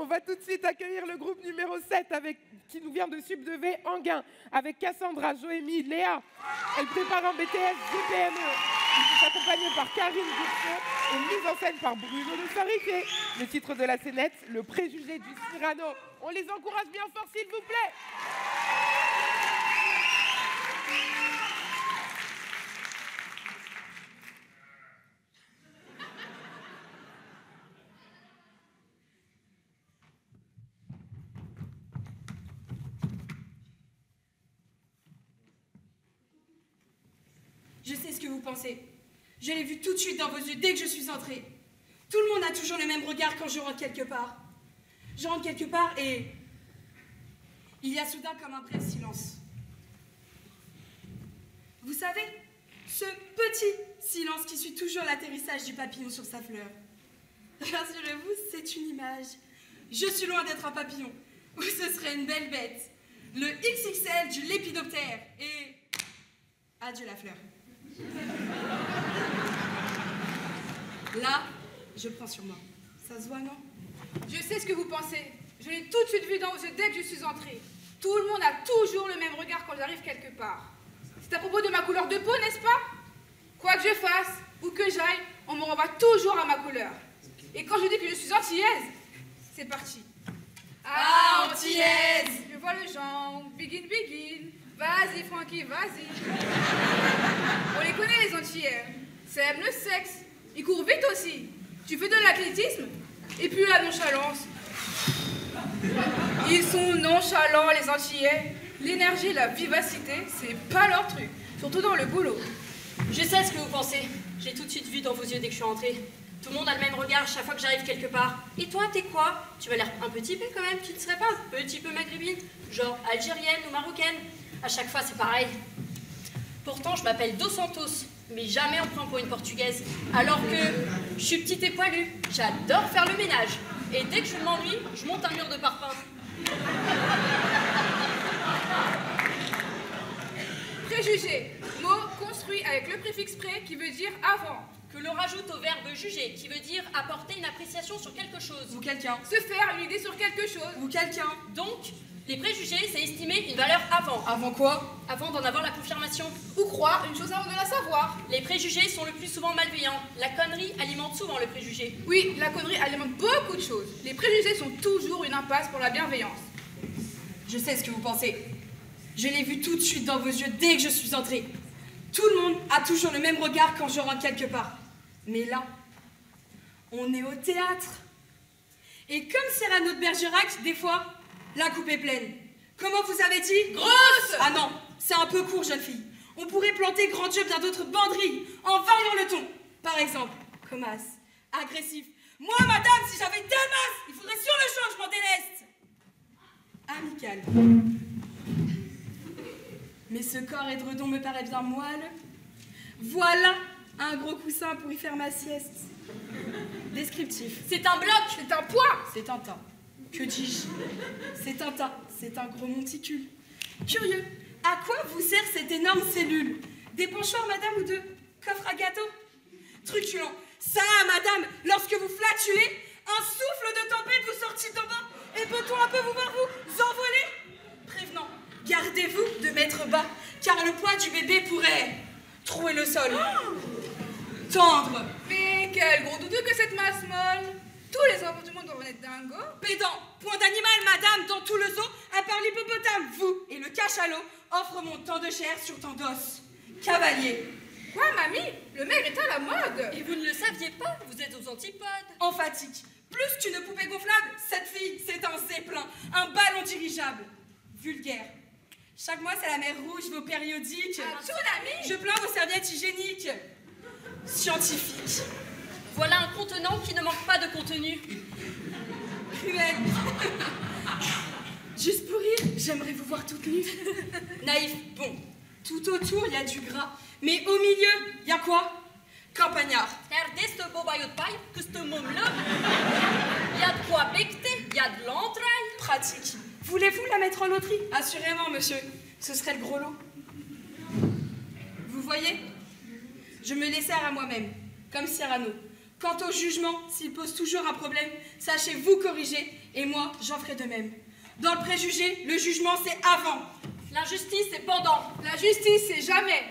On va tout de suite accueillir le groupe numéro 7 qui nous vient de Sub de V, Anguin, avec Cassandra, Joémie, Léa. Elle prépare un BTS GPME. Ils sont accompagnés par Karine Bourson et mise en scène par Bruno de Sarité. Le titre de la scénette, Le préjugé du Cyrano. On les encourage bien fort, s'il vous plaît. Je sais ce que vous pensez. Je l'ai vu tout de suite dans vos yeux dès que je suis entrée. Tout le monde a toujours le même regard quand je rentre quelque part. Je rentre quelque part et il y a soudain comme un bref silence. Vous savez, ce petit silence qui suit toujours l'atterrissage du papillon sur sa fleur. Rassurez-vous, c'est une image. Je suis loin d'être un papillon, ou ce serait une belle bête. Le XXL du lépidoptère et... adieu la fleur. Là, je prends sur moi. Ça se voit, non? Je sais ce que vous pensez. Je l'ai tout de suite vu dans vos yeux dès que je suis entrée. Tout le monde a toujours le même regard quand j'arrive quelque part. C'est à propos de ma couleur de peau, n'est-ce pas? Quoi que je fasse, où que j'aille, on me renvoie toujours à ma couleur. Et quand je dis que je suis antillaise, c'est parti. Ah, antillaise! Je vois le genre, begin. Vas-y, Francky, vas-y. On les connaît, les Antillais. Ça aime le sexe. Ils courent vite aussi. Tu fais de l'athlétisme et puis la nonchalance. Ils sont nonchalants, les Antillais. L'énergie et la vivacité, c'est pas leur truc. Surtout dans le boulot. Je sais ce que vous pensez. J'ai tout de suite vu dans vos yeux dès que je suis rentrée. Tout le monde a le même regard chaque fois que j'arrive quelque part. Et toi, t'es quoi? Tu m'as l'air un peu typée quand même. Tu ne serais pas un petit peu maghrébine? Genre algérienne ou marocaine? À chaque fois, c'est pareil. Pourtant, je m'appelle Dos Santos, mais jamais on me prend pour une portugaise. Alors que je suis petite et poilue, j'adore faire le ménage. Et dès que je m'ennuie, je monte un mur de parpaing. Préjugé, mot construit avec le préfixe pré qui veut dire avant. Que l'on rajoute au verbe juger, qui veut dire apporter une appréciation sur quelque chose. Ou quelqu'un. Se faire une idée sur quelque chose. Ou quelqu'un. Donc, les préjugés, c'est estimer une valeur avant. Avant quoi? Avant d'en avoir la confirmation. Ou croire une chose avant de la savoir. Les préjugés sont le plus souvent malveillants. La connerie alimente souvent le préjugé. Oui, la connerie alimente beaucoup de choses. Les préjugés sont toujours une impasse pour la bienveillance. Je sais ce que vous pensez. Je l'ai vu tout de suite dans vos yeux dès que je suis entrée. Tout le monde a toujours le même regard quand je rentre quelque part. Mais là, on est au théâtre. Et comme Cyrano de Bergerac, des fois, la coupe est pleine. Comment vous avez dit? Grosse! Ah non, c'est un peu court, jeune fille. On pourrait planter grand Dieu bien d'autres banderilles en variant le ton. Par exemple, commasse, agressif. Moi, madame, si j'avais telle masse, il faudrait sur le champ, je m'en déleste. Amical. Mais ce corps édredon me paraît bien moelle. Voilà un gros coussin pour y faire ma sieste. Descriptif. C'est un bloc! C'est un poids! C'est un tas. Que dis-je? C'est un tas. C'est un gros monticule. Curieux. À quoi vous sert cette énorme cellule? Des penchoirs, madame, ou de coffres à gâteaux? Truculent. Ça, madame, lorsque vous flatulez, un souffle de tempête vous sortit d'en bas. Et peut-on un peu vous voir vous envoler? Prévenant. Gardez-vous de mettre bas, car le poids du bébé pourrait trouer le sol. Oh, tendre. Mais quel gros doudou que cette masse molle! Tous les enfants du monde doivent être dingo. Pédant, point d'animal, madame, dans tout le zoo, à part l'hippopotame, vous et le cachalot offrent mon tant de chair sur tant d'os. Cavalier. Quoi, mamie? Le maigre est à la mode. Et vous ne le saviez pas, vous êtes aux antipodes. Emphatique. Plus qu'une poupée gonflable, cette fille, c'est un zeppelin, un ballon dirigeable. Vulgaire. Chaque mois, c'est la mer rouge, vos périodiques. Un tsunami. Je plains vos serviettes hygiéniques. Scientifique. Voilà un contenant qui ne manque pas de contenu. Cruel. Juste pour rire, j'aimerais vous voir toute nue. Naïf, bon. Tout autour, il y a du gras. Mais au milieu, il y a quoi? Campagnard. Regardez ce beau maillot de paille, que ce môme-là. Il y a de quoi becter, il y a de l'entraille. Pratique. Voulez-vous la mettre en loterie? Assurément, monsieur. Ce serait le gros lot. Vous voyez? Je me les sers à moi-même, comme Cyrano. Quant au jugement, s'il pose toujours un problème, sachez vous corriger, et moi, j'en ferai de même. Dans le préjugé, le jugement, c'est avant. L'injustice, c'est pendant. La justice, c'est jamais.